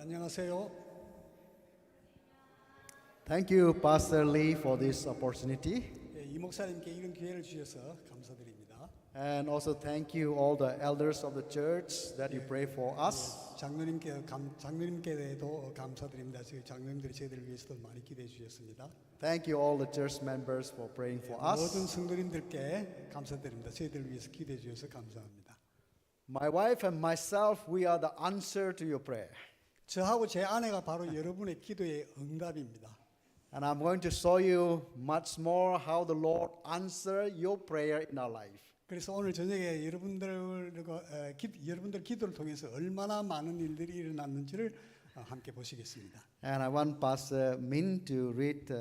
안녕하세요. Thank you, Pastor Lee, for this opportunity. 예, 이 목사님께 이런 기회를 주셔서 감사드립니다. And also thank you, all the elders of the church, that you pray for us. 장로님께도 감사드립니다. 저희 장로님들이 저희들을 위해서도 많이 기도해 주셨습니다. Thank you, all the church members, for praying for 모든 us. 성도님들께 감사드립니다. 저희들을 위해서 기도해 주셔서 감사합니다. My wife and myself, we are the answer to your prayer. 저하고 제 아내가 바로 여러분의 기도의 응답입니다. And I'm going to show you much more how the Lord answered your prayer in our life. 그래서 오늘 저녁에 여러분들 기도를 통해서 얼마나 많은 일들이 일어났는지를 함께 보시겠습니다. And I want Pastor Min to read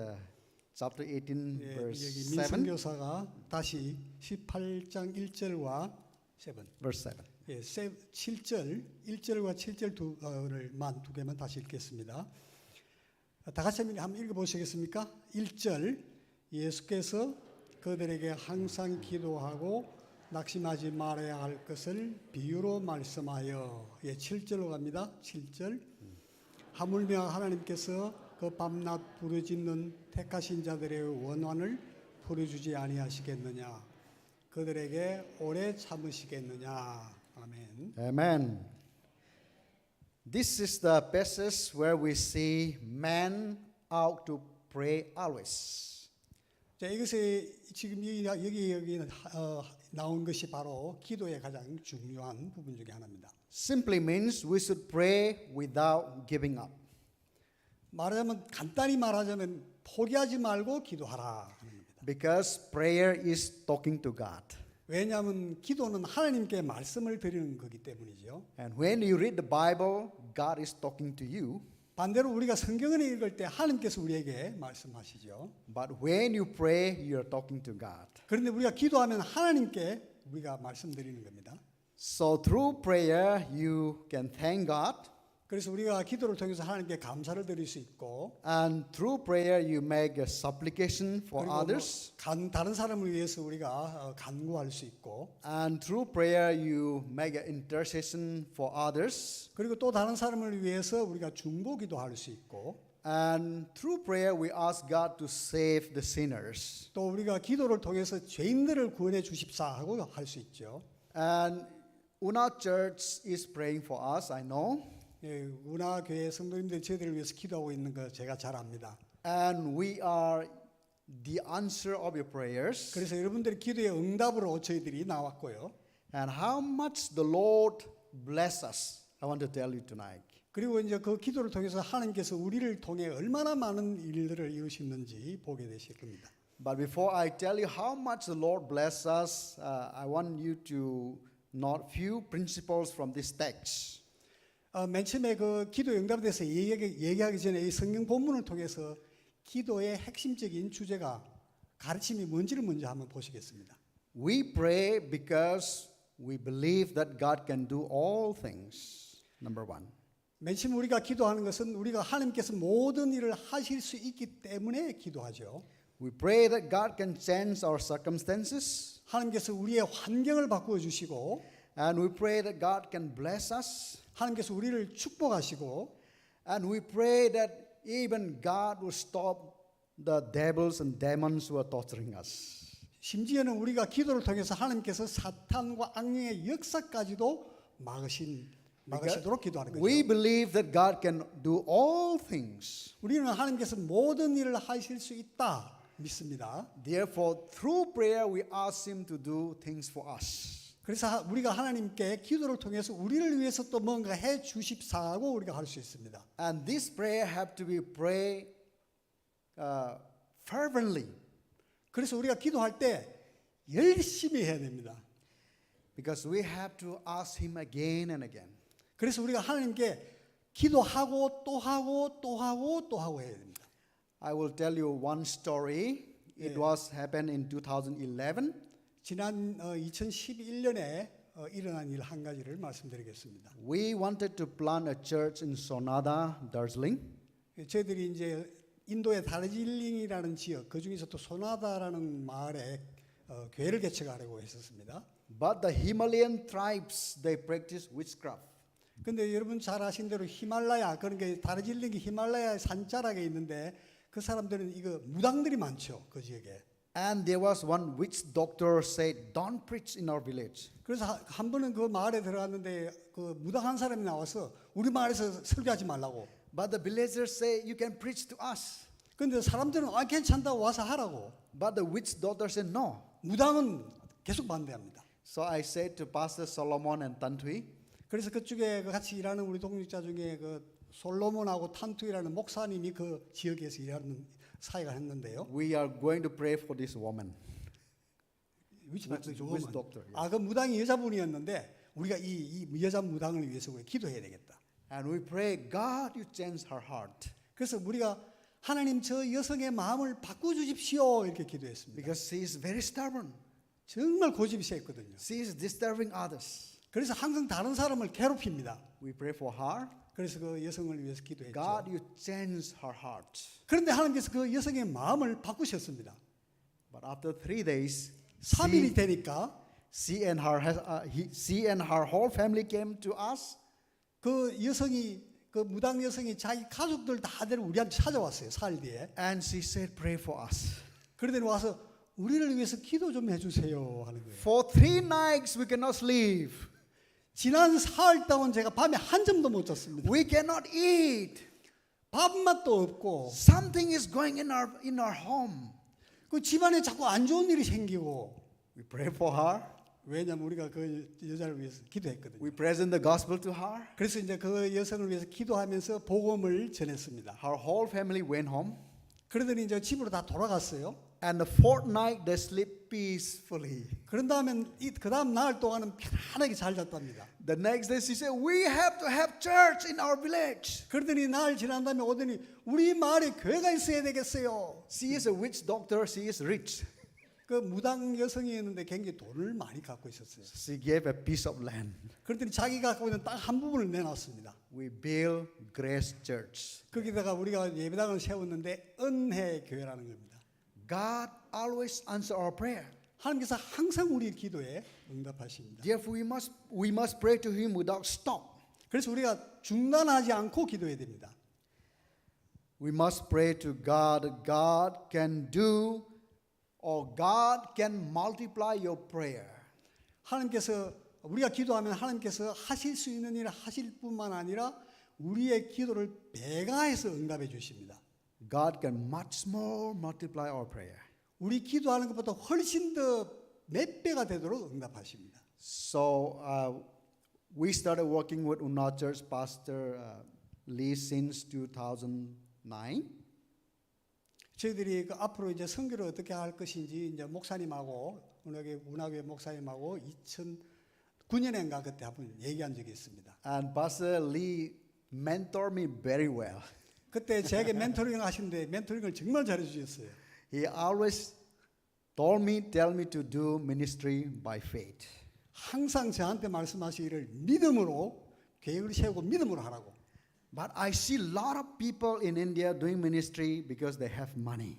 chapter 18, 예, verse 여기 7. 민선교사가 다시 18장 1절과 7. Verse 7. 예, 7절, 1절과 7절 두 개만 다시 읽겠습니다. 다 같이 한번 읽어보시겠습니까? 1절, 예수께서 그들에게 항상 기도하고 낙심하지 말아야 할 것을 비유로 말씀하여. 예, 7절로 갑니다. 7절. 하물며 하나님께서 그 밤낮 부르짖는 택하신 자들의 원한을 풀어주지 아니하시겠느냐? 그들에게 오래 참으시겠느냐? 아멘. Amen. This is the passage where we see man out to pray always. 자, 이것에 지금 여기 나온 것이 바로 기도의 가장 중요한 부분 중에 하나입니다. Simply means we should pray without giving up. 간단히 말하자면 포기하지 말고 기도하라 하는 겁니다. Because prayer is talking to God. 왜냐하면 기도는 하나님께 말씀을 드리는 거기 때문이죠. And when you read the Bible, God is talking to you. 반대로 우리가 성경을 읽을 때 하나님께서 우리에게 말씀하시죠. But when you pray, you are talking to God. 그런데 우리가 기도하면 하나님께 우리가 말씀드리는 겁니다. So through prayer, you can thank God. 그래서 우리가 기도를 통해서 하나님께 감사를 드릴 수 있고, And through prayer, you make a supplication for others. 다른 사람을 위해서 우리가 간구할 수 있고, And through prayer, you make an intercession for others. 그리고 또 다른 사람을 위해서 우리가 중보기도 할 수 있고, And through prayer, we ask God to save the sinners. 또 우리가 기도를 통해서 죄인들을 구원해 주십사 하고 할 수 있죠. And Una Church is praying for us, I know. 예, 운하교회 성도님들 저희들을 위해서 기도하고 있는 거 제가 잘 압니다. And we are the answer of your prayers. 그래서 여러분들의 기도의 응답으로 저희들이 나왔고요. And how much the Lord bless us, I want to tell you tonight. 그리고 이제 그 기도를 통해서 하나님께서 우리를 통해 얼마나 많은 일들을 이루시는지 보게 되실 겁니다. But before I tell you how much the Lord bless us, I want you to note few principles from this text. 맨 처음에 그 기도 응답에 대해서 얘기하기 전에 이 성경 본문을 통해서 기도의 핵심적인 주제가 가르침이 뭔지를 먼저 한번 보시겠습니다. We pray because we believe that God can do all things. Number one. 맨 처음 우리가 기도하는 것은 우리가 하나님께서 모든 일을 하실 수 있기 때문에 기도하죠. We pray that God can change our circumstances. 하나님께서 우리의 환경을 바꾸어 주시고, And we pray that God can bless us. 하나님께서 우리를 축복하시고, And we pray that even God will stop the devils and demons who are torturing us. 심지어는 우리가 기도를 통해서 하나님께서 사탄과 악령의 역사까지도 막으시도록 기도하는 거죠. We believe that God can do all things. 우리는 하나님께서 모든 일을 하실 수 있다 믿습니다. Therefore, through prayer, we ask Him to do things for us. 그래서 우리가 하나님께 기도를 통해서 우리를 위해서 또 뭔가 해 주십사고 우리가 할 수 있습니다. And this prayer have to be prayed fervently. 그래서 우리가 기도할 때 열심히 해야 됩니다. Because we have to ask Him again and again. 그래서 우리가 하나님께 기도하고 또 하고 또 하고 또 하고 해야 됩니다. I will tell you one story. It was happened in 2011. 지난 2011년에 일어난 일 한 가지를 말씀드리겠습니다. We wanted to plant a church in Sonada, Darjeeling. 저희들이 이제 인도의 다르질링이라는 지역, 그 중에서 또 소나다라는 마을에 교회를 개척하려고 했었습니다. But the Himalayan tribes, they practice witchcraft. 근데 여러분 잘 아신 대로 히말라야 그런 게 다르질링이 히말라야 산자락에 있는데 그 사람들은 이거 무당들이 많죠 그 지역에. And there was one witch doctor said, "Don't preach in our village." 그래서 한 번은 그 마을에 들어갔는데 그 무당 한 사람이 나와서 우리 마을에서 설교하지 말라고. But the villagers say, "You can preach to us." 근데 사람들은 아 괜찮다고 와서 하라고. But the witch daughter said, "No." 무당은 계속 반대합니다. So I said to Pastor Solomon and Tantui, 그래서 그쪽에 그 같이 일하는 우리 동역자 중에 그 솔로몬하고 탄투이라는 목사님이 그 지역에서 일하는 사회가 했는데요. we are going to pray for this woman. 위치 Which doctor? Yeah. 아, 그 무당이 여자분이었는데 우리가 이 여자 무당을 위해서 우리가 기도해야 되겠다. And we pray, God, you change her heart. 그래서 우리가 하나님 저 여성의 마음을 바꿔주십시오 이렇게 기도했습니다. Because she is very stubborn. 정말 고집이 세거든요. She is disturbing others. 그래서 항상 다른 사람을 괴롭힙니다. We pray for her. 그래서 그 여성을 위해서 기도했죠. God, you change her heart. 그런데 하나님께서 그 여성의 마음을 바꾸셨습니다. But after 3 days, 3일이 되니까 she and her whole family came to us. 그 여성이 그 무당 여성이 자기 가족들 다들 우리한테 찾아왔어요. 4일 뒤에. And she said, pray for us. 그러더니 와서 우리를 위해서 기도 좀 해주세요 하는 거예요. For 3 nights we cannot sleep. 지난 4일 동안 제가 밤에 한 점도 못 잤습니다. We cannot eat. 밥맛도 없고 Something is going in our home. 그 집안에 자꾸 안 좋은 일이 생기고 We pray for her. 왜냐면 우리가 그 여자를 위해서 기도했거든요. We present the gospel to her. 그래서 이제 그 여성을 위해서 기도하면서 복음을 전했습니다. Her whole family went home. 그러더니 이제 집으로 다 돌아갔어요. And the 4th night they sleep peacefully. 그런 다음에 그 다음 나흘 동안은 편안하게 잘 잤답니다. The next day she said, we have to have church in our village. 그러더니 나흘 지난 다음에 오더니 우리 마을에 교회가 있어야 되겠어요. She is a witch doctor. She is rich. 그 무당 여성이었는데 굉장히 돈을 많이 갖고 있었어요. She gave a piece of land. 그랬더니 자기가 갖고 있는 땅 한 부분을 내놨습니다. We build Grace Church. 거기다가 우리가 예배당을 세웠는데 은혜 교회라는 겁니다. God always answer our prayer. 하나님께서 항상 우리 기도에 응답하십니다. Therefore we must pray to Him without stop. 그래서 우리가 중단하지 않고 기도해야 됩니다. We must pray to God. God can do or God can multiply your prayer. 하나님께서 우리가 기도하면 하나님께서 하실 수 있는 일을 하실 뿐만 아니라 우리의 기도를 배가해서 응답해 주십니다. God can much more multiply our prayer. 우리 기도하는 것보다 훨씬 더 몇 배가 되도록 응답하십니다. So we started working with Unna Church Pastor Lee since 2009. 저희들이 그 앞으로 이제 선교를 어떻게 할 것인지 이제 목사님하고 운하교회 목사님하고 2009년인가 그때 한번 얘기한 적이 있습니다. And Pastor Lee mentored me very well. 그때 제게 멘토링 하시는데 멘토링을 정말 잘해 주셨어요. He always tell me to do ministry by faith. 항상 저한테 말씀하시기를 믿음으로 계획을 세우고 믿음으로 하라고. But I see a lot of people in India doing ministry because they have money.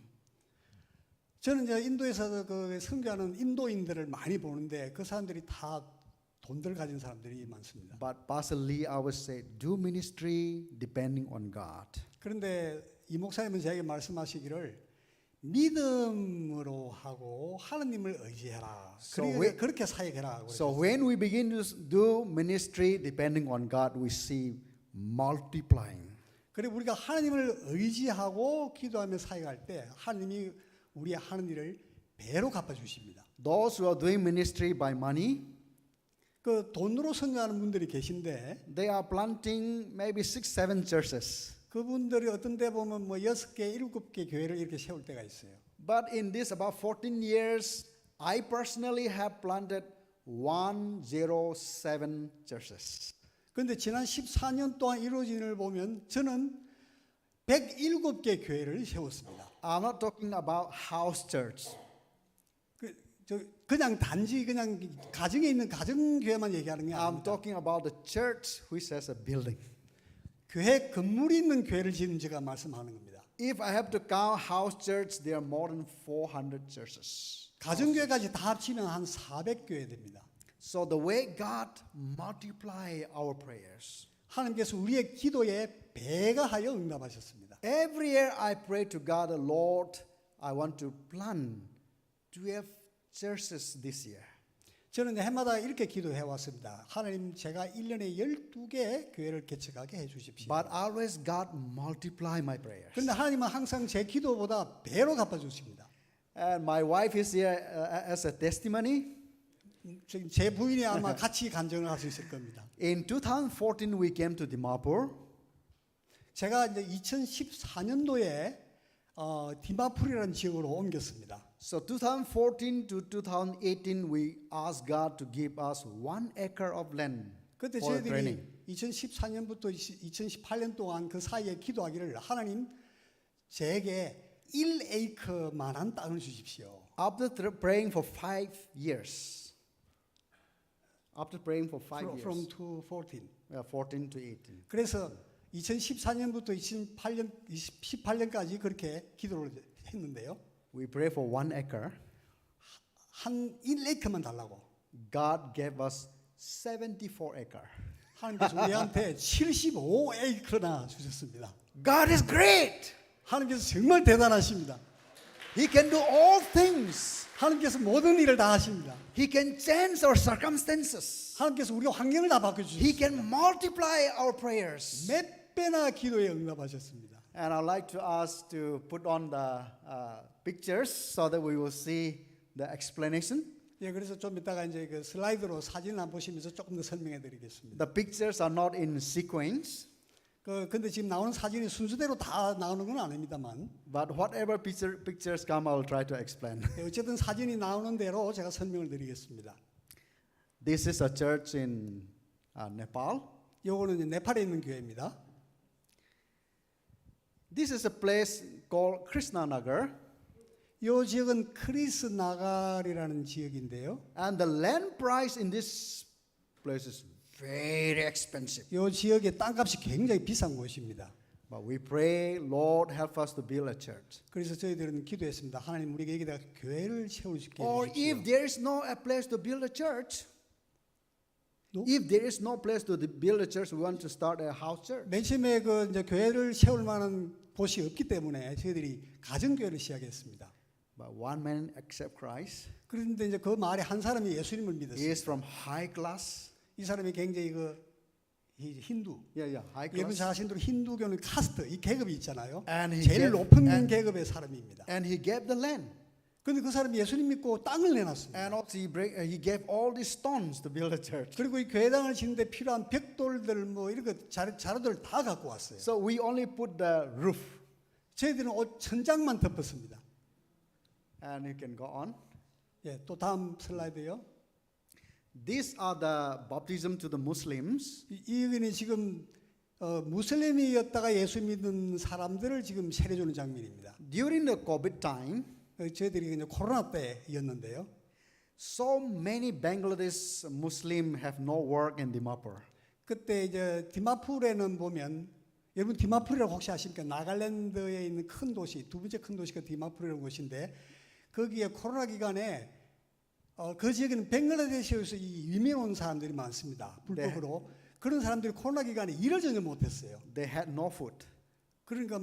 저는 이제 인도에서 그 선교하는 인도인들을 많이 보는데 그 사람들이 다 돈들 가진 사람들이 많습니다. But Pastor Lee always say, do ministry depending on God. 그런데 이 목사님은 제게 말씀하시기를 믿음으로 하고 하나님을 의지해라. 그렇게 사역해라. So when we begin to do ministry depending on God, we see multiplying. 그리고 우리가 하나님을 의지하고 기도하며 사역할 때 하나님이 우리의 하는 일을 배로 갚아 주십니다. Those who are doing ministry by money, 그 돈으로 선교하는 분들이 계신데 they are planting maybe 6, 7 churches. 그분들이 어떤 데 보면 뭐 6개, 7개 교회를 이렇게 세울 때가 있어요. But in this about 14 years, I personally have planted 107 churches. 그런데 지난 14년 동안 이루어진 일을 보면 저는 107개 교회를 세웠습니다. I'm not talking about house church. 그냥 단지 그냥 가정에 있는 가정교회만 얘기하는 게 I'm 아닙니다. talking about the church which has a building. 교회 건물이 있는 교회를 지금 제가 말씀하는 겁니다. If I have to count house church, there are more than 400 churches. 가정교회까지 다 합치면 한 400교회 됩니다. So the way God multiply our prayers. 하나님께서 우리의 기도에 배가하여 응답하셨습니다. Every year I pray to God, Lord, I want to plan 12 churches this year. 저는 해마다 이렇게 기도해 왔습니다. 하나님 제가 1년에 12개 교회를 개척하게 해 주십시오. But always God multiply my prayers. 그런데 하나님은 항상 제 기도보다 배로 갚아 주십니다. And my wife is here as a testimony. 지금 제 부인이 아마 같이 간증을 할 수 있을 겁니다. In 2014 we came to Dimapur. 제가 이제 2014년도에 디마풀이라는 지역으로 옮겼습니다. So 2014 to 2018 we asked God to give us 1 acre of land 그때 for 저희들이 training. 2014년부터 2018년 동안 그 사이에 기도하기를 하나님 제게 1에이커만한 땅을 주십시오. After praying for 5 years. After praying for 5 years. From 2014. 14 to 18. 그래서 2014년부터 2018년까지 그렇게 기도를 했는데요. We pray for 1 acre. 한 1에이커만 달라고. God gave us 74 acre. 하나님께서 우리한테 75에이커나 주셨습니다. God is great. 하나님께서 정말 대단하십니다. He can do all things. 하나님께서 모든 일을 다 하십니다. He can change our circumstances. 하나님께서 우리 환경을 다 He 바꿔주십니다. can multiply our prayers. 몇 배나 기도에 응답하셨습니다. And I'd like to ask to put on the pictures so that we will see the explanation. 예, 그래서 좀 이따가 이제 그 슬라이드로 사진을 한번 보시면서 조금 더 설명해 드리겠습니다. The pictures are not in sequence, 근데 지금 나오는 사진이 순서대로 다 나오는 건 아닙니다만, but whatever pictures come, I will try to explain. 예, 어쨌든 사진이 나오는 대로 제가 설명을 드리겠습니다. This is a church in Nepal. 요거는 이제 네팔에 있는 교회입니다. This is a place called Krishnanagar, 요 지역은 크리스나갈이라는 지역인데요. and the land price in this place is very expensive. 요 지역의 땅값이 굉장히 비싼 곳입니다. But we pray, Lord, help us to build a church. 그래서 저희들은 기도했습니다. 하나님 우리에게 여기다 교회를 세우시게 Or 해주십시오. if there is no a place to build a church, No? if there is no place to build a church, we want to start a house church. 맨 처음에 그 이제 교회를 세울 만한 곳이 없기 때문에 저희들이 가정교회를 시작했습니다. But one man accept Christ. 그런데 이제 그 말에 한 사람이 예수님을 He 믿었어요. is from high class. 이 사람이 굉장히 힌두. Yeah, high 여러분 class. 잘 아시는 대로 힌두교는 카스트, 이 계급이 있잖아요. And he 제일 gave- 높은 and- 계급의 사람입니다. And he gave the land. 그런데 그 사람이 예수님 믿고 땅을 내놨습니다. And also he gave all these stones to build a church. 그리고 이 교회당을 짓는데 필요한 벽돌들 뭐 이런 거 자료들 다 갖고 왔어요. So we only put the roof. 저희들은 옷 천장만 덮었습니다. And you can go on. 예, 또 다음 슬라이드요. These are the baptism to the Muslims. 이분이 지금 무슬림이었다가 예수 믿는 사람들을 지금 세례주는 장면입니다. During the COVID time, 저희들이 이제 코로나 때였는데요. so many Bangladesh Muslim have no work in Dimapur. 그때 이제 디마풀에는 보면 여러분 디마풀이라고 혹시 아십니까? 나갈랜드에 있는 큰 도시, 두 번째 큰 도시가 디마풀이라는 곳인데 거기에 코로나 기간에 그 지역에는 벵글라데시에서 이민 온 사람들이 많습니다. 불법으로. 그런 사람들이 코로나 기간에 일을 전혀 못했어요. They had no food. 그러니까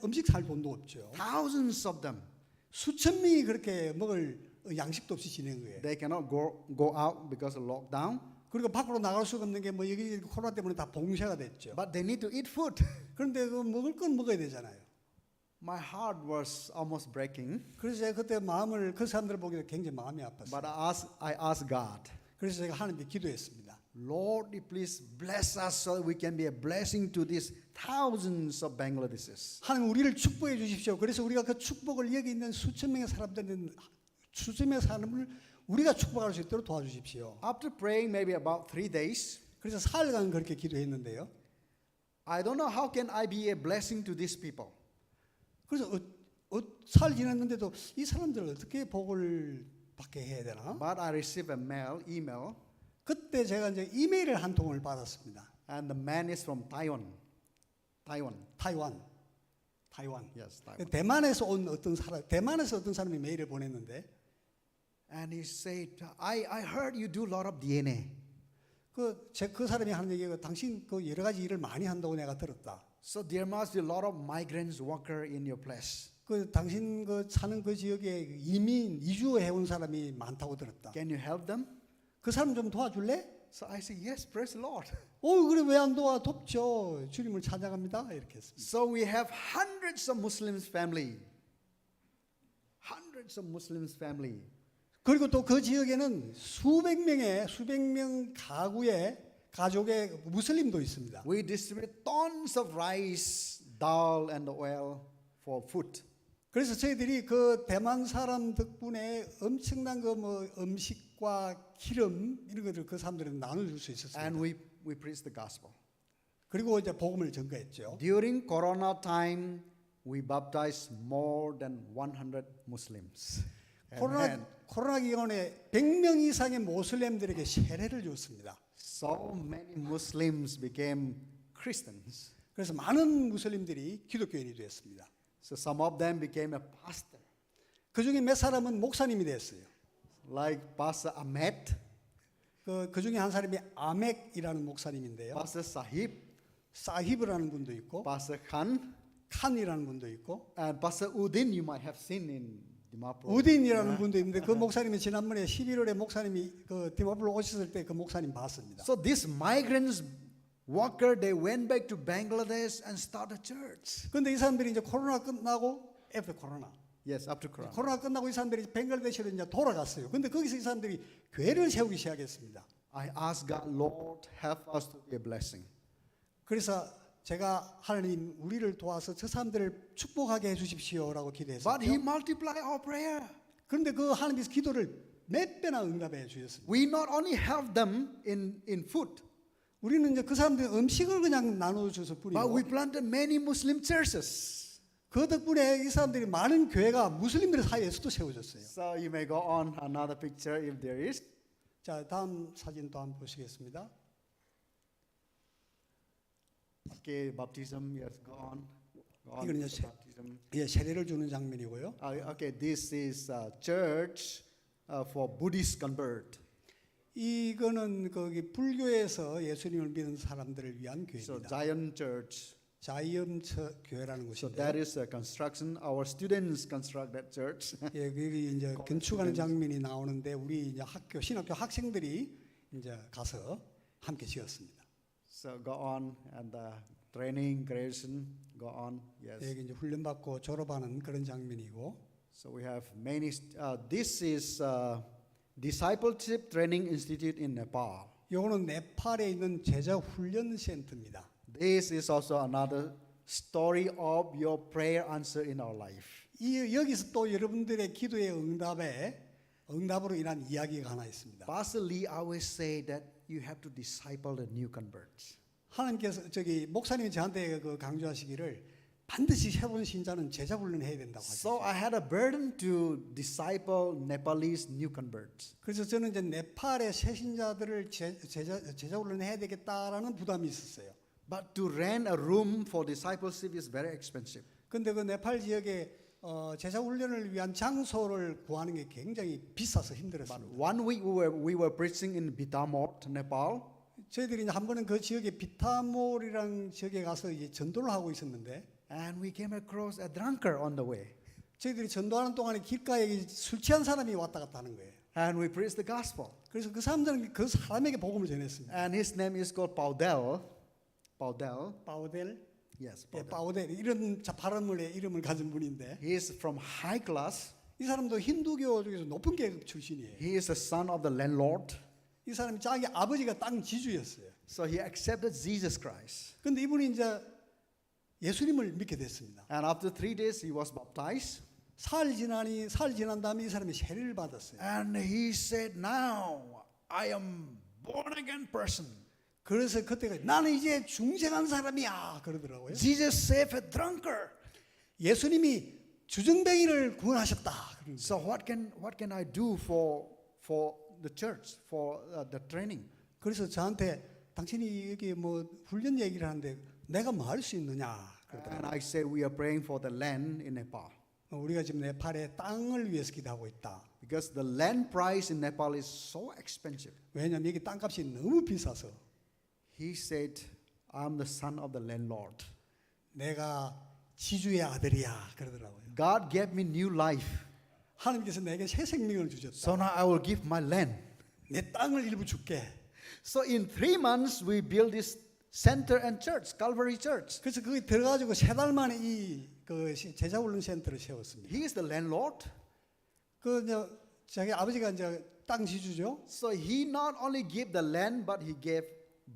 음식 살 돈도 없죠. Thousands of them. 수천 명이 그렇게 먹을 양식도 없이 지낸 거예요. They cannot go out because of lockdown. 그리고 밖으로 나갈 수가 없는 게 뭐 여기 코로나 때문에 다 봉쇄가 됐죠. But they need to eat food. 그런데 그 먹을 건 먹어야 되잖아요. My heart was almost breaking. 그래서 제가 그때 그 사람들을 보기에 굉장히 마음이 아팠어요. But I asked God, 그래서 제가 하나님께 기도했습니다. Lord, please bless us so that we can be a blessing to these thousands of Bangladeshis. 하나님 우리를 축복해 주십시오. 그래서 우리가 그 축복을 여기 있는 수천 명의 사람을 우리가 축복할 수 있도록 도와주십시오. After praying maybe about 3 days, 그래서 사흘간 그렇게 기도했는데요. I don't know how can I be a blessing to these people. 그래서 사흘 지났는데도 이 사람들을 어떻게 복을 받게 해야 되나? But I received a email, 그때 제가 이제 이메일을 한 통을 받았습니다. and the man is from Taiwan. 타이완. Yes, Taiwan. 대만에서 어떤 사람이 메일을 보냈는데, And he said, I heard you do a lot of DNA. 그 사람이 하는 얘기가 당신 그 여러 가지 일을 많이 한다고 내가 들었다. So there must be a lot of migrants worker in your place. 그 당신 그 사는 그 지역에 이민 이주해 온 사람이 많다고 들었다. Can you help them? 그 사람 좀 도와줄래? So I say, yes, praise the Lord. 그래 왜 안 도와? 돕죠. 주님을 찾아갑니다. 이렇게 했습니다. So we have hundreds of Muslims family. Hundreds of Muslims family. 그리고 또 그 지역에는 수백 명 가구의 가족의 무슬림도 있습니다. We distribute tons of rice, dal, and oil for food. 그래서 저희들이 그 대만 사람 덕분에 엄청난 그 뭐 음식과 기름 이런 것들 그 사람들은 나눠줄 수 있었습니다. And we preach the gospel. 그리고 이제 복음을 전가했죠. During Corona time, we baptized more than 100 Muslims. Amen. 코로나 기간에 100명 이상의 모슬렘들에게 세례를 줬습니다. So many Muslims became Christians. 그래서 많은 무슬림들이 기독교인이 되었습니다. So some of them became a pastor, 그 중에 몇 사람은 목사님이 됐어요. like Pastor Ahmed, 그 중에 한 사람이 아멕이라는 목사님인데요. Pastor Sahib, 사히브라는 분도 있고, Pastor Khan, 칸이라는 분도 있고, and Pastor Udin. You might have seen in Dimapur. 우딘이라는 분도 있는데 그 목사님이 지난번에 11월에 목사님이 그 디마프로 오셨을 때 그 목사님 봤습니다. So these migrants worker, they went back to Bangladesh and started church. 근데 이 사람들이 이제 코로나 끝나고 after 코로나 Yes, after Corona. 코로나 끝나고 이 사람들이 벵글라데시로 이제 돌아갔어요. 근데 거기서 이 사람들이 교회를 세우기 시작했습니다. I asked God, Lord, help us to be a blessing. 그래서 제가 하나님 우리를 도와서 저 사람들을 축복하게 해주십시오라고 기도했어요. But He multiplied our prayer. 그런데 그 하나님께서 기도를 몇 배나 응답해 주셨습니다. We not only help them in food, 우리는 이제 그 사람들 음식을 그냥 나눠줘서 but 뿌리고 we planted many Muslim churches. 그 덕분에 이 사람들이 많은 교회가 무슬림들 사이에서도 세워졌어요. So you may go on another picture if there is. 자, 다음 사진 또 한번 보시겠습니다. Okay, baptism, yes, go on. Go on. 이거는 이제 Baptism. 예, 세례를 주는 장면이고요. Okay, this is a church for Buddhist convert. 이거는 거기 불교에서 예수님을 믿는 사람들을 위한 So 교회입니다. Zion Church. 자이언처 교회라는 So 곳인데, that is a construction. Our students construct that church. 예, 거기 이제 건축하는 장면이 나오는데 우리 이제 학교 신학교 학생들이 이제 가서 함께 지었습니다. So go on and training, creation, go on. Yes. 여기 이제 훈련 받고 졸업하는 그런 장면이고, So we have many. This is Discipleship Training Institute in Nepal. 요거는 네팔에 있는 제자 훈련 센터입니다. This is also another story of your prayer answer in our life. 여기서 또 여러분들의 기도의 응답으로 인한 이야기가 하나 있습니다. Pastor Lee always say that you have to disciple the new converts. 하나님께서 목사님이 저한테 그 강조하시기를 반드시 새로운 신자는 제자 훈련해야 된다고 So 하셨어요. I had a burden to disciple Nepalese new converts. 그래서 저는 이제 네팔의 새 신자들을 제자 훈련해야 되겠다라는 부담이 있었어요. But to rent a room for discipleship is very expensive. 근데 그 네팔 지역에 제자 훈련을 위한 장소를 구하는 게 굉장히 비싸서 But 힘들었습니다. one week we were preaching in Bitamot, Nepal. 저희들이 이제 한 번은 그 지역에 비타몰이라는 지역에 가서 이제 전도를 하고 있었는데, And we came across a drunkard on the way. 저희들이 전도하는 동안에 길가에 술 취한 사람이 왔다 갔다 하는 거예요. And we preached the gospel. 그래서 그 사람들은 그 사람에게 복음을 전했습니다. And his name is called Paudel. Paudel. 바우델, Yes, 예, Paudel. 바우델 이런 발음의 이름을 가진 분인데, He is from high class. 이 사람도 힌두교 중에서 높은 계급 출신이에요. He is the son of the landlord. 이 사람이 자기 아버지가 땅 지주였어요. So he accepted Jesus Christ. 근데 이분이 이제 예수님을 믿게 됐습니다. And after 3 days, he was baptized. 사흘 지난 다음에 이 사람이 세례를 받았어요. And he said, now I am born again person. 그래서 그때가 나는 이제 중생한 사람이야 그러더라고요. Jesus saved a drunkard. 예수님이 주정뱅이를 구원하셨다. 그러는 거예요. So what can I do for the church, for the training? 그래서 저한테 당신이 여기 뭐 훈련 얘기를 하는데 내가 뭐 할 수 있느냐? 그러더라고요. And I said, we are praying for the land in Nepal. 우리가 지금 네팔의 땅을 위해서 기도하고 있다. because the land price in Nepal is so expensive. 왜냐하면 여기 땅값이 너무 비싸서 He said, I'm the son of the landlord. 내가 지주의 아들이야 그러더라고요. God gave me new life. 하나님께서 내게 새 생명을 주셨다. So now I will give my land. 내 땅을 일부 줄게. So in 3 months, we built this center and church, Calvary Church. 그래서 거기 들어가지고 3달 만에 이 제자 훈련 센터를 세웠습니다. He is the landlord. 그 이제 자기 아버지가 이제 땅 지주죠. So he not only gave the land, but he gave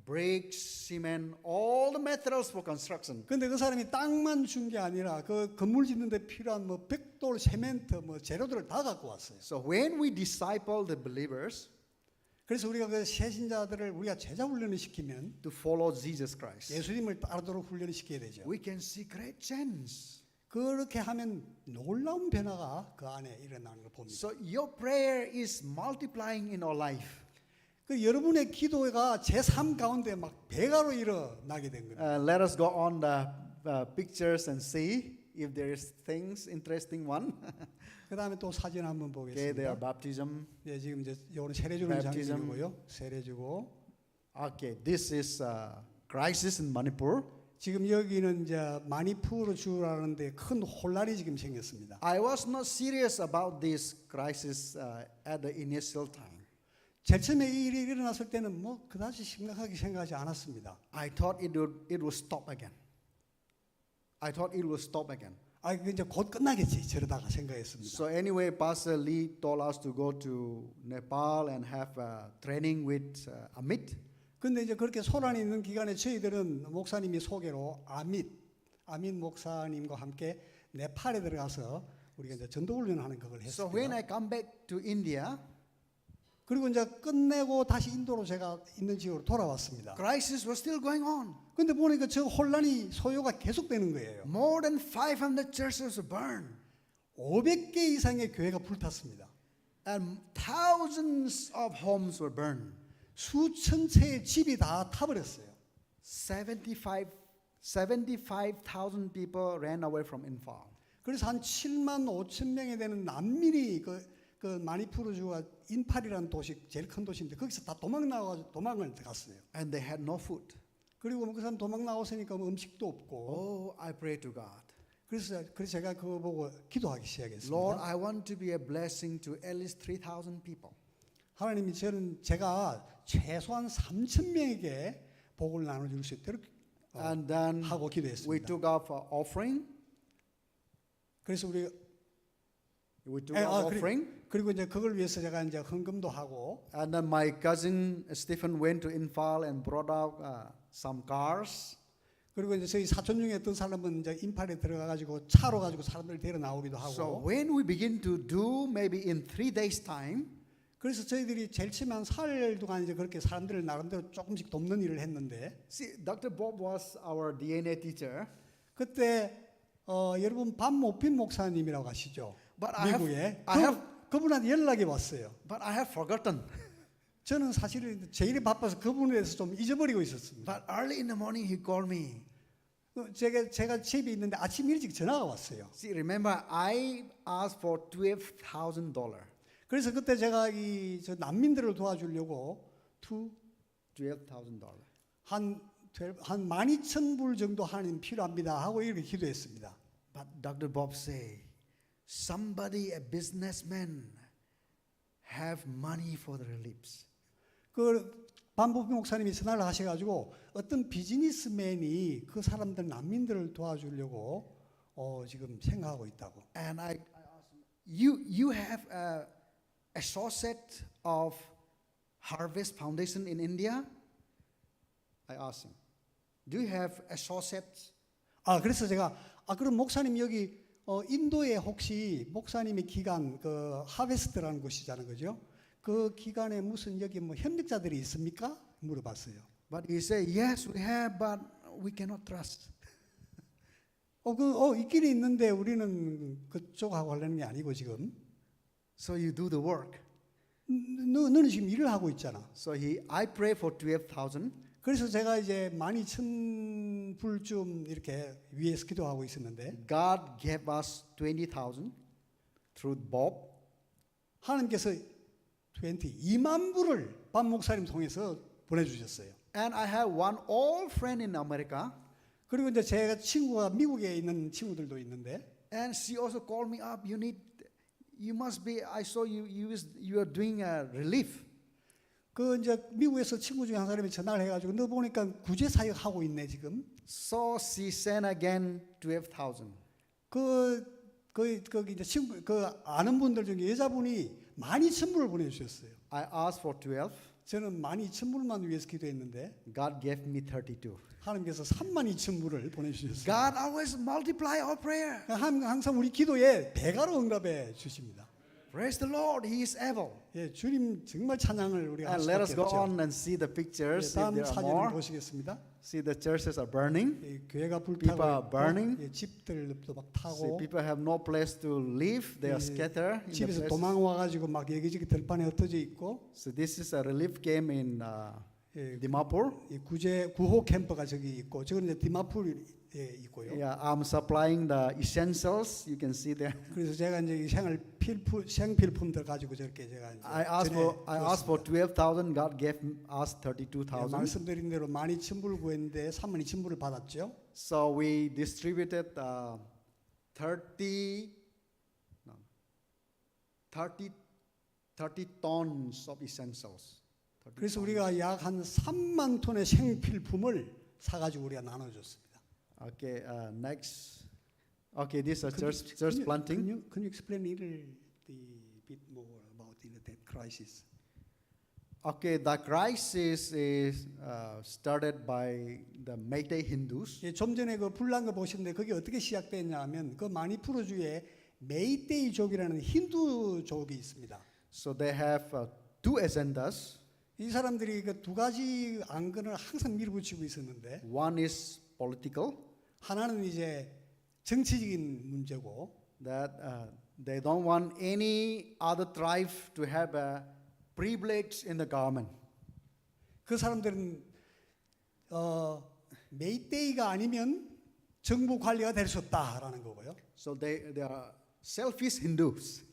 bricks, cement, all the materials for construction. 근데 그 사람이 땅만 준 게 아니라 그 건물 짓는데 필요한 뭐 벽돌, 세멘트, 뭐 재료들을 다 갖고 왔어요. So when we disciple the believers 그래서 우리가 그 새신자들을 우리가 제자 훈련을 시키면 to follow Jesus Christ, 예수님을 따르도록 훈련을 시켜야 되죠. we can see great change. 그렇게 하면 놀라운 변화가 그 안에 일어나는 걸 봅니다. So your prayer is multiplying in our life. 그 여러분의 기도가 제3 가운데 막 배가로 일어나게 된 겁니다. Let us go on the pictures and see if there is things interesting one. 그 다음에 또 사진 한번 Okay, there 보겠습니다. are baptism. 네, 지금 이제 요거는 세례 주는 Baptism. 장면이고요. 세례 주고 Okay, this is crisis in Manipur. 지금 여기는 이제 마니푸르 주라는데 큰 혼란이 지금 생겼습니다. I was not serious about this crisis at the initial time. 제일 처음에 이 일이 일어났을 때는 뭐 그다지 심각하게 생각하지 않았습니다. I thought it would stop again. I thought it would stop again. 아, 그 이제 곧 끝나겠지 저러다가 생각했습니다. So anyway, Pastor Lee told us to go to Nepal and have training with Amit. 근데 이제 그렇게 소란이 있는 기간에 저희들은 목사님이 소개로 아밋 목사님과 함께 네팔에 들어가서 우리가 이제 전도 훈련하는 그걸 So when 했습니다. I come back to India, 그리고 이제 끝내고 다시 인도로 제가 있는 지역으로 돌아왔습니다. crisis was still going on. 근데 보니까 저 혼란이 소요가 계속되는 거예요. More than 500 churches were burned. 500개 이상의 교회가 불탔습니다. And thousands of homes were burned. 수천 채의 집이 다 타버렸어요. 75,000 people ran away from Imphal. 그래서 한 7만 5천 명이 되는 난민이 그 마니푸르주가 인팔이라는 도시 제일 큰 도시인데 거기서 다 도망을 갔어요. And they had no food. 그리고 그 사람 도망 나왔으니까 뭐 음식도 없고. Oh, I pray to God. 그래서 제가 그거 보고 기도하기 시작했습니다. Lord, I want to be a blessing to at least 3,000 people. 하나님이 제가 최소한 3천 명에게 복을 나눠줄 수 있도록 And then 하고 we 기도했습니다. took up offering. 그래서 We took 예, up offering. 그리고 이제 그걸 위해서 제가 이제 헌금도 하고. And then my cousin Stephen went to Imphal and brought out some cars. 그리고 이제 저희 사촌 중에 어떤 사람은 이제 인팔에 들어가 가지고 차로 가지고 사람들 데려 나오기도 So 하고. when we begin to do maybe in 3 days time, 그래서 저희들이 제일 처음에 한 4일 동안 이제 그렇게 사람들을 나름대로 조금씩 돕는 일을 했는데 see, Dr. Bob was our DNA teacher. 그때 여러분 밤모핀 목사님이라고 아시죠? But I 미국에 have- 그분한테 연락이 왔어요. But I have forgotten. 저는 사실은 제 일이 바빠서 그분에 대해서 좀 잊어버리고 있었습니다. But early in the morning he called me. 제가 집에 있는데 아침 일찍 전화가 왔어요. See, remember I asked for $12,000. 그래서 그때 제가 저 난민들을 도와주려고 $12,000. 한 12,000불 정도 하나님 필요합니다 하고 이렇게 기도했습니다. But Dr. Bob say, somebody, a businessman, have money for the reliefs. 그 반부피 목사님이 전화를 하셔가지고 어떤 비즈니스맨이 그 사람들 난민들을 도와주려고 지금 생각하고 있다고. And I asked him, you have a associate of Harvest Foundation in India? I asked him, do you have associates? 그래서 제가 그럼 목사님 여기 인도에 혹시 목사님의 기관 그 하베스트라는 곳이잖아요, 그죠? 그 기관에 무슨 여기 뭐 협력자들이 있습니까? 물어봤어요. But he said, yes, we have, but we cannot trust. 있긴 있는데 우리는 그쪽하고 하려는 게 아니고 지금. So you do the work. 너는 지금 일을 하고 있잖아. So I pray for 12,000. 그래서 제가 이제 12,000불쯤 이렇게 위에서 기도하고 있었는데 God gave us 20,000 through Bob. 하나님께서 2만 불을 반 목사님 통해서 보내주셨어요. And I have one old friend in America, 그리고 이제 제가 친구가 미국에 있는 친구들도 있는데 and she also called me up. You must be. I saw you are doing a relief. 그 이제 미국에서 친구 중에 한 사람이 전화를 해가지고 너 보니까 구제 사역 하고 있네 지금. So she sent again 12,000. 거기 이제 친구 그 아는 분들 중에 여자분이 12,000불을 보내주셨어요. I asked for 12. 저는 12,000불만 위해서 기도했는데 God gave me 32. 하나님께서 32,000불을 보내주셨어요. God always multiply our prayer. 항상 우리 기도에 배가로 응답해 주십니다. Praise the Lord. He is able. 예, 주님 정말 찬양을 우리가 할 And let us 수밖에 go 없죠. on and see the 예, pictures if 다음 there are 사진을 more. 보시겠습니다. See the churches are burning. 예, 교회가 People are 불타고 burning. 있고, 예, 집들도 막 See, 타고 people have no place to live. They are 예, scattered in the 집에서 places. 도망 와가지고 막 여기저기 들판에 흩어져 있고 So this is a relief camp in 예, Dimapur. 이 구호 캠프가 저기 있고 저건 이제 디마풀에 있고요. Yeah, I'm supplying the essentials. You can see there. 그래서 제가 이제 이 생필품들 가지고 저렇게 제가 이제 I asked for 12,000. God gave us 예, 32,000. 말씀드린 대로 12,000불 구했는데 32,000불을 받았죠. So we distributed 30 tons of essentials. 30 그래서 tons. 우리가 약 한 3만 톤의 생필품을 사가지고 우리가 나눠줬습니다. Okay, next. Okay, this is church planting. Can you explain a little bit more about that crisis? Okay, the crisis is started by the Meitei Hindus. 예, 좀 전에 그 불난 거 보시는데 그게 어떻게 시작됐냐면 그 마니푸르주에 메이테이족이라는 힌두족이 있습니다. So they have two agendas. 이 사람들이 그 두 가지 안건을 항상 밀어붙이고 있었는데 One is political, 하나는 이제 정치적인 문제고 that they don't want any other tribe to have a privilege in the government. 그 사람들은 메이테이가 아니면 정부 관리가 될 수 없다라는 거고요. So they are selfish Hindus.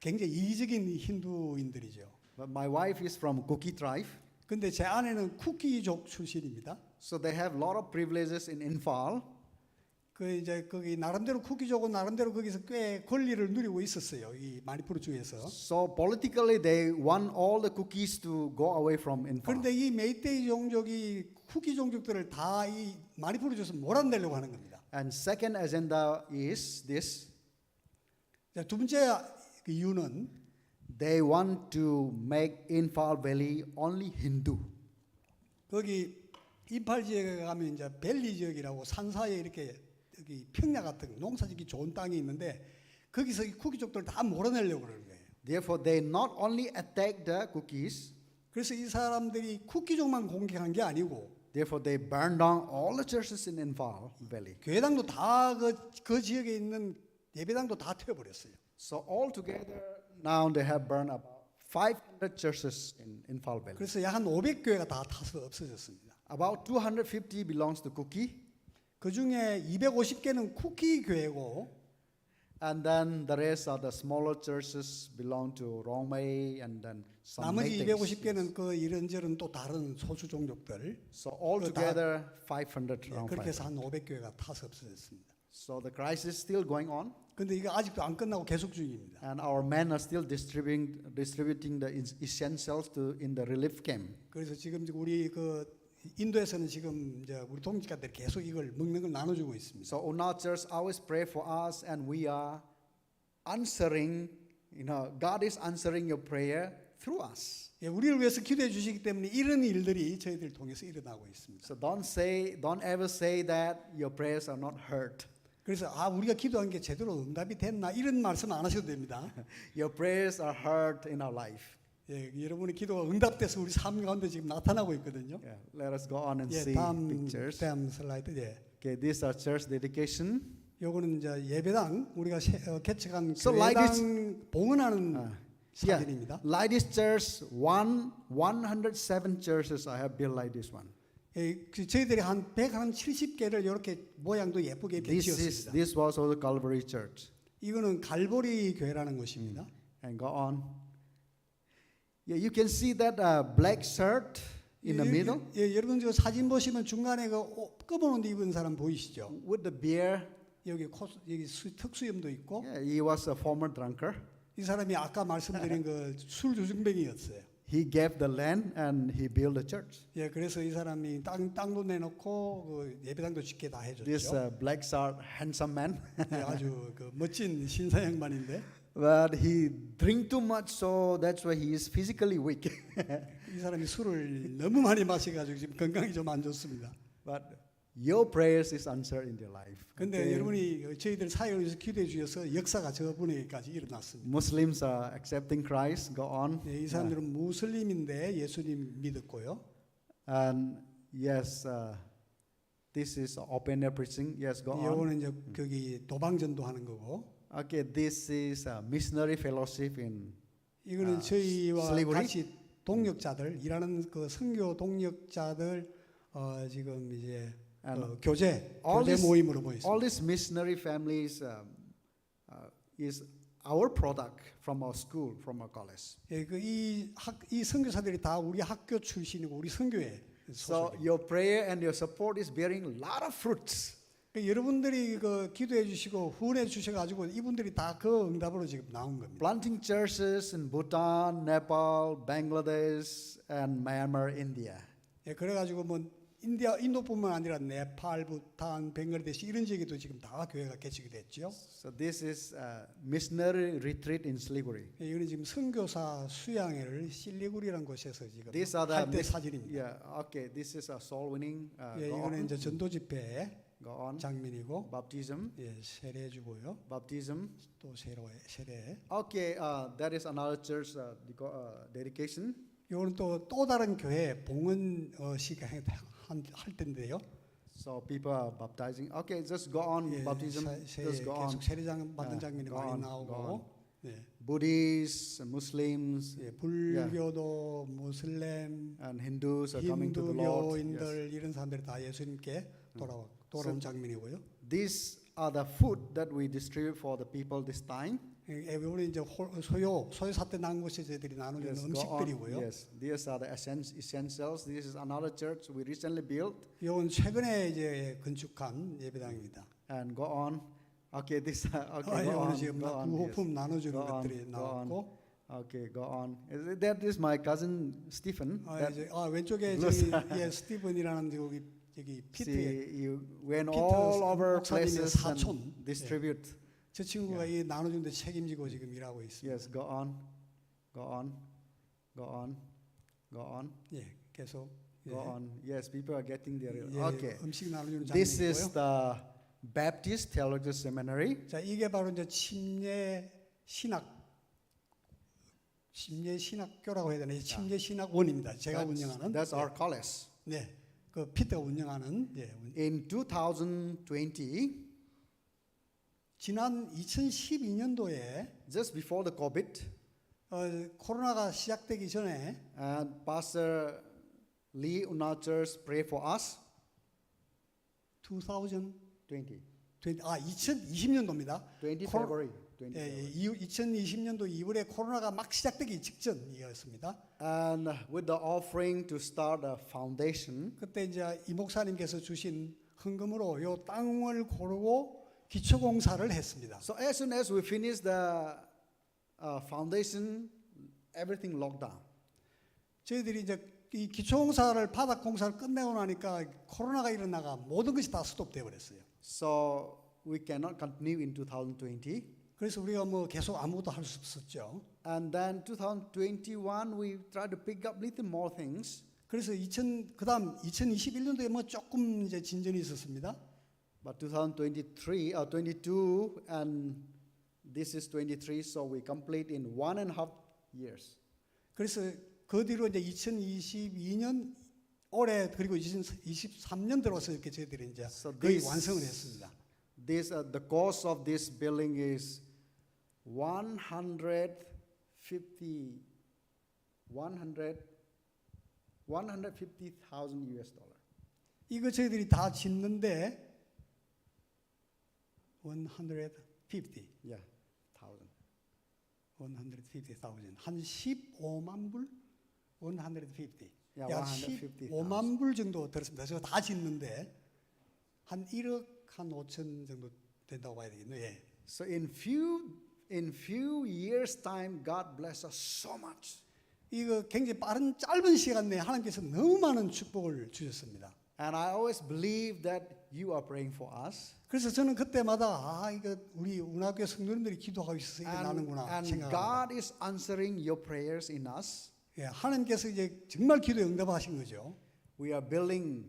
굉장히 이기적인 힌두인들이죠. But my wife is from Kuki tribe. 근데 제 아내는 쿠키족 출신입니다. So they have a lot of privileges in Imphal. 그 이제 거기 나름대로 쿠키족은 나름대로 거기서 꽤 권리를 누리고 있었어요. 이 마니푸르 주에서. So politically they want all the cookies to go away from Imphal. 그런데 이 메이테이 종족이 쿠키 종족들을 다 이 마니푸르 주에서 몰아내려고 하는 겁니다. And second agenda is this. 자, 두 번째 그 이유는 They want to make Imphal Valley only Hindu. 거기 임팔 지역에 가면 이제 밸리 지역이라고 산 사이에 이렇게 여기 평야 같은 농사짓기 좋은 땅이 있는데 거기서 이 쿠키족들 다 몰아내려고 그러는 거예요. Therefore, they not only attack the cookies, 그래서 이 사람들이 쿠키족만 공격한 게 아니고 therefore they burn down all the churches in Imphal Valley. 교회당도 다 그 지역에 있는 예배당도 다 태워버렸어요. So altogether, now they have burned about 500 churches in Imphal Valley. 그래서 약 한 500교회가 다 타서 없어졌습니다. About 250 belongs to Kuki, 그 중에 250개는 쿠키 교회고 and then the rest are the smaller churches belong to Rongmei, and then some 나머지 Meiteis. 250개는 그 이런저런 또 다른 소수 종족들 So altogether 500 around 그렇게 500. 해서 한 500교회가 타서 없어졌습니다. So the crisis is still going on, 근데 이게 아직도 안 끝나고 계속 중입니다. and our men are still distributing the essentials in the relief camp. 그래서 지금 우리 그 인도에서는 지금 이제 우리 동지가들이 계속 이걸 먹는 걸 나눠주고 있습니다. So Una Church always pray for us, and we are answering. God is answering your prayer through us. 예, 우리를 위해서 기도해 주시기 때문에 이런 일들이 저희들 통해서 일어나고 있습니다. So don't ever say that your prayers are not heard. 그래서 우리가 기도한 게 제대로 응답이 됐나 이런 말씀 안 하셔도 됩니다. Your prayers are heard in our life. 예, 여러분의 기도가 응답돼서 우리 삶 가운데 지금 나타나고 있거든요. Yeah, let us go on and 예, see pictures. 다음 슬라이드. 예. Okay, these are church dedication. 요거는 이제 예배당 우리가 개척한 So like 교회당 봉헌하는 사진입니다. Like this church, 107 churches I have built like this one. 저희들이 한 170개를 이렇게 모양도 예쁘게 이렇게 지었습니다. This was also Calvary Church. 이거는 갈보리 교회라는 곳입니다. And go on. Yeah, you can see that black shirt in the middle 여러분 저 사진 보시면 중간에 그 검은 옷 입은 사람 보이시죠? with the beard. 여기 특수염도 있고 Yeah, he was a former drunkard. 이 사람이 아까 말씀드린 그 술 조중뱅이였어요. He gave the land and he built a church. 예, 그래서 이 사람이 땅도 내놓고 그 예배당도 짓게 다 This 해줬죠. black shirt handsome man. 예, 아주 그 멋진 신사 양반인데 But he drink too much, so that's why he is physically weak. 이 사람이 술을 너무 많이 마셔가지고 지금 건강이 좀 안 좋습니다. But your prayers is answered in your life. 근데 Okay. 여러분이 저희들 사역을 위해서 기도해 주셔서 역사가 저분에게까지 일어났습니다. Muslims are accepting Christ. Go on. 예, 이 사람들은 무슬림인데 예수님 믿었고요. And yes, this is open air preaching. Yes, go on. 이거는 이제 거기 도방전도 하는 거고. Okay, this is a missionary fellowship in 이거는 저희와 slavery? 같이 동역자들 일하는 그 선교 동역자들 지금 이제 And 교제 all 모임으로 all 모였습니다. these missionary families is our product from our school, from our college. 예, 이 선교사들이 다 우리 학교 출신이고 우리 선교회 So 소속입니다. your prayer and your support is bearing a lot of fruits. 여러분들이 그 기도해 주시고 후원해 주셔가지고 이분들이 다 그 응답으로 지금 나온 겁니다. Planting churches in Bhutan, Nepal, Bangladesh, and Myanmar, India. 예, 그래가지고 뭐 인도뿐만 아니라 네팔, 부탄, 벵글라데시 이런 지역에도 지금 다 교회가 개척이 됐죠. So this is a missionary retreat in Siliguri. 예, 이거는 지금 선교사 수양회를 실리구리라는 곳에서 지금 These are 할 때 the 사진입니다. yeah. Okay, this is a soul winning. 예, Go 이거는 on. 이제 전도 집회 Go on. 장면이고, Baptism. 예, 세례주고요. Baptism. 또 세례. Okay, that is another church dedication. 이거는 또 다른 교회 봉헌식 할 텐데요. So people are baptizing. Okay, just go on. 예, Baptism. Just go on. 계속 세례장 받는 장면이 go 많이 on, 나오고, go on. 예, Buddhists, Muslims, 예, 불교도, 무슬림, and Hindus are coming to the Lord. Yes. 힌두교인들 이런 사람들이 다 예수님께 돌아온 장면이고요. These are the food that we distribute for the people this time. 예, 우리 이제 소요 사태 난 곳에 저희들이 나누는 Yes, go on. 음식들이고요. Yes, these are the essentials. This is another church we recently built. 이건 최근에 이제 건축한 예배당입니다. And go on. Okay, this. Okay, go 오늘 on. 지금 Go on. 구호품 나눠주는 Go on, 것들이 go 나왔고, Okay, go on. That is my cousin Stephen. 이제 왼쪽에 blue 저기 예, 스티븐이라는 여기 피트에 See, you went Peter all over 목사님의 places 사촌. and distribute. 저 친구가 이 나눠주는 데 책임지고 지금 일하고 있습니다. Yes, go on. Go on. Go on. Go on. 예, 계속 예, Go on. Yes, people are getting their. 예, Okay. 음식 나눠주는 This is 장면이고요. the Baptist Theological Seminary. 자, 이게 바로 이제 침례 신학교라고 해야 되나? 침례 신학원입니다. 제가 운영하는. That's our college. 네, 그 피터가 운영하는. 예, In 2020, 지난 2012년도에 just before the COVID, 코로나가 시작되기 전에 and Pastor Lee Unachers pray for us. 20. 2020년도입니다. 20 코로- February. 20 예, February. 2020년도 2월에 코로나가 막 시작되기 직전이었습니다. And with the offering to start a foundation, 그때 이제 이 목사님께서 주신 헌금으로 요 땅을 고르고 기초 공사를 했습니다. so as soon as we finish the foundation, everything locked down. 저희들이 이제 이 기초 공사를 바닥 공사를 끝내고 나니까 코로나가 일어나가 모든 것이 다 스톱돼 버렸어요. So we cannot continue in 2020. 그래서 우리가 뭐 계속 아무것도 할 수 없었죠. And then 2021, we tried to pick up little more things. 그래서 그다음 2021년도에 뭐 조금 이제 진전이 있었습니다. But 2023 or 22 and this is 23, so we complete in 1.5 years. 그래서 그 뒤로 이제 2022년 올해 그리고 2023년 들어서 이렇게 저희들이 이제 So 거의 완성을 했습니다. This the cost of this building is 150,000 US dollar. 이거 저희들이 다 짓는데 150, Yeah, 1,000. 150,000. 한 15만 불? 150. Yeah, 약 150,000. 15만 불 정도 들었습니다. 저거 다 짓는데 한 1억 한 5천 정도 된다고 봐야 되겠네요. 예. So in few years time, God bless us so much. 이거 굉장히 빠른 짧은 시간 내에 하나님께서 너무 많은 축복을 주셨습니다. And I always believe that you are praying for us. 그래서 저는 그때마다 이거 우리 운학교 성도님들이 기도하고 있어서 이게 나는구나 And 생각합니다. God is answering your prayers in us. 예, 하나님께서 이제 정말 기도에 응답하신 거죠. We are building,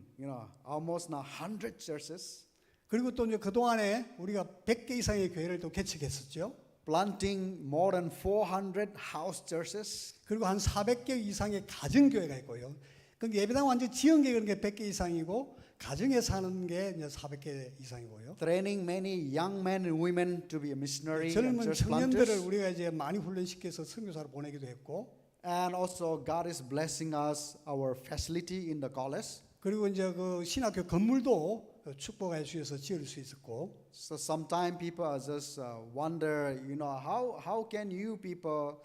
almost now 100 churches, 그리고 또 이제 그 동안에 우리가 100개 이상의 교회를 또 개척했었죠. planting more than 400 house churches. 그리고 한 400개 이상의 가정 교회가 있고요. 그러니까 예배당 완전 지역에 그런 게 100개 이상이고 가정에 사는 게 이제 400개 이상이고요. Training many young men and women to be a missionary and 젊은 church 청년들을 planters. 우리가 이제 많이 훈련시켜서 선교사로 보내기도 했고, And also God is blessing us our facility in the college. 그리고 이제 그 신학교 건물도 축복해 주셔서 지을 수 있었고. So sometimes people are just wonder, how can you people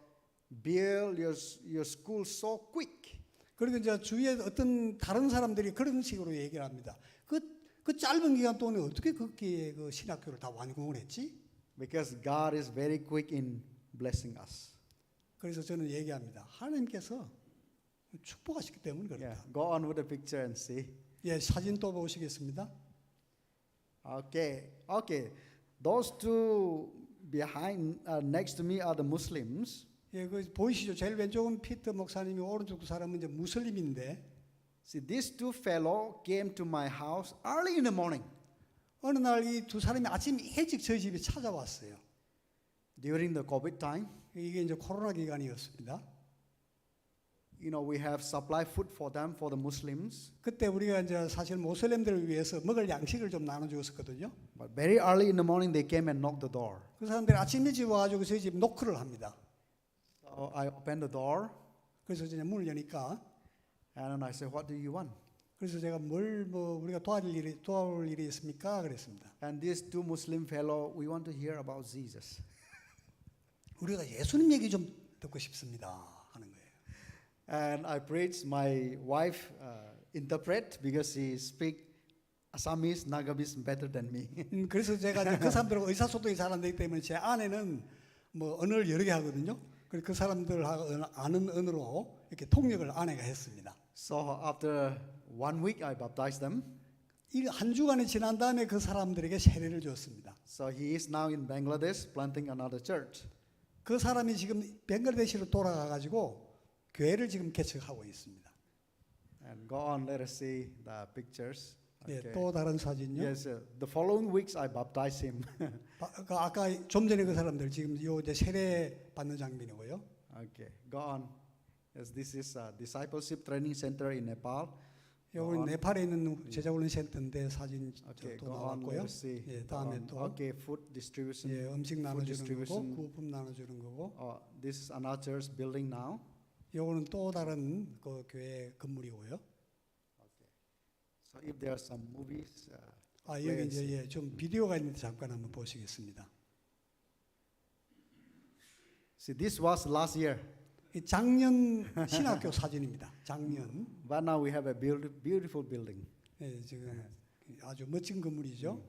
build your school so quick? 그리고 이제 주위에 어떤 다른 사람들이 그런 식으로 얘기를 합니다. 그 짧은 기간 동안에 어떻게 그렇게 그 신학교를 다 완공을 했지? Because God is very quick in blessing us. 그래서 저는 얘기합니다. 하나님께서 축복하시기 때문에 그렇다. Yeah, go on with the picture and see. 예, 사진 또 보시겠습니다. Okay. Those two behind, next to me are the Muslims. 예, 그 보이시죠? 제일 왼쪽은 피터 목사님이 오른쪽 두 사람은 이제 무슬림인데 See, these two fellow came to my house early in the morning 어느 날 이 두 사람이 아침 일찍 저희 집에 찾아왔어요. during the COVID time. 이게 이제 코로나 기간이었습니다. We have supply food for them, for the Muslims. 그때 우리가 이제 사실 모슬렘들을 위해서 먹을 양식을 좀 나눠주었었거든요. But very early in the morning, they came and knocked the door. 그 사람들이 아침 일찍 와가지고 저희 집 노크를 합니다. So I opened the door 그래서 이제 문을 여니까 and then I said, "What do you want?" 그래서 제가 우리가 도와올 일이 있습니까? 그랬습니다. And these two Muslim fellow, we want to hear about Jesus. 우리가 예수님 얘기 좀 듣고 싶습니다. 하는 거예요. And I preached. My wife interpret because she speak Assamese, Nagabis better than me. 그래서 제가 이제 그 사람들하고 의사소통이 잘 안 되기 때문에 제 아내는 뭐 언어를 여러 개 하거든요. 그래서 그 사람들하고 아는 언어로 이렇게 통역을 아내가 했습니다. So after 1 week, I baptized them. 이 한 주간이 지난 다음에 그 사람들에게 세례를 줬습니다. So he is now in Bangladesh planting another church. 그 사람이 지금 벵글라데시로 돌아가 가지고 교회를 지금 개척하고 있습니다. And go on, let us see the pictures. 예, 또 다른 사진요. Yes, the following weeks I baptized him. 아까 좀 전에 그 사람들 지금 요 이제 세례 받는 장면이고요. Okay, go on. Yes, this is a discipleship training center in Nepal. 요건 네팔에 있는 제자훈련 센터인데 사진 Okay, 또 go on. Let 나왔고요. us see. 예, Go 다음에 on. 또 Okay, food distribution. 예, 음식 나눠주는 거고 distribution. 구호품 나눠주는 거고. This is another church building now. 요거는 또 다른 그 교회 건물이고요. So if there are some movies, 여기 이제 예, 좀 비디오가 있는데 잠깐 한번 보시겠습니다. see, this was last year, 이 작년 신학교 사진입니다. 작년. but now we have a beautiful building. 예, 지금 아주 멋진 건물이죠.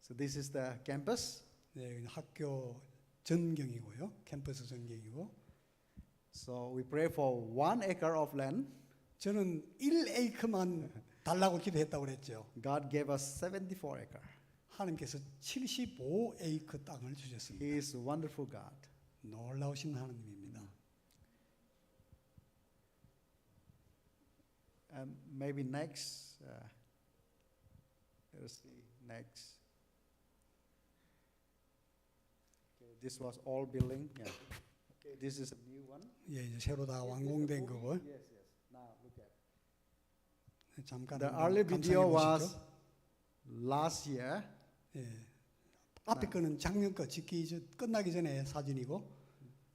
So this is the campus. 네, 학교 전경이고요. 캠퍼스 전경이고. So we pray for 1 acre of land. 저는 1에이크만 달라고 기도했다고 그랬죠. God gave us 74 acre. 하나님께서 75에이크 땅을 주셨습니다. He is a wonderful God. 놀라우신 하나님입니다. And maybe next, let us see next. Okay, this was all building. Yeah. Okay, this is a new one. 예, 이제 새로 다 완공된 거고. Yes, yes. Now look at. 잠깐 The 한번 early 감상해 video was 보시죠. last year. 예. 앞에 거는 작년 거 끝나기 전에 사진이고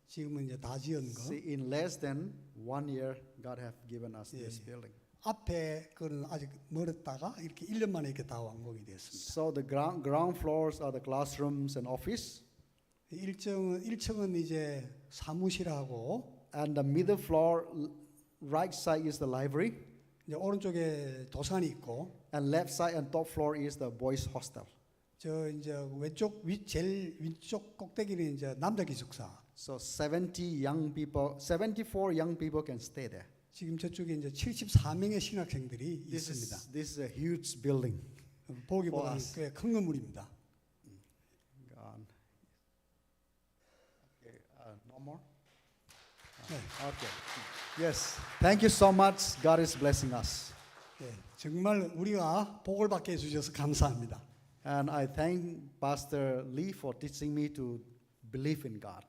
지금은 이제 다 지은 거. See, in less than 1 year, God have given us this 예. building. 앞에 거는 아직 멀었다가 이렇게 1년 만에 이렇게 다 완공이 되었습니다. So the ground floors are the classrooms and office, 1층은 이제 사무실하고 and the middle floor, right side is the library, 이제 오른쪽에 도산이 있고 and left side and top floor is the boys' hostel. 저 이제 왼쪽 제일 위쪽 꼭대기는 이제 남자 기숙사. So 70 young people, 74 young people can stay there. 지금 저쪽에 이제 74명의 신학생들이 있습니다. This is a huge building. 보기보다는 us. 꽤 큰 건물입니다. Gone. Okay, no more? 네. Okay. Yes. Thank you so much. God is blessing us. 예, 정말 우리가 복을 받게 해주셔서 감사합니다. And I thank Pastor Lee for teaching me to believe in God.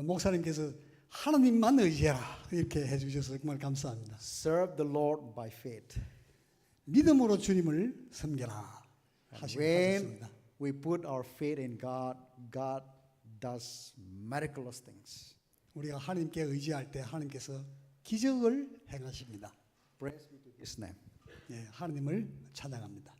목사님께서 하나님만 의지해라 이렇게 해주셔서 정말 감사합니다. Serve the Lord by faith. 믿음으로 주님을 섬겨라 And when 하셨습니다. we put our faith in God, God does miraculous things. 우리가 하나님께 의지할 때 하나님께서 기적을 행하십니다. Praise be to His name. 예, 하나님을 찬양합니다.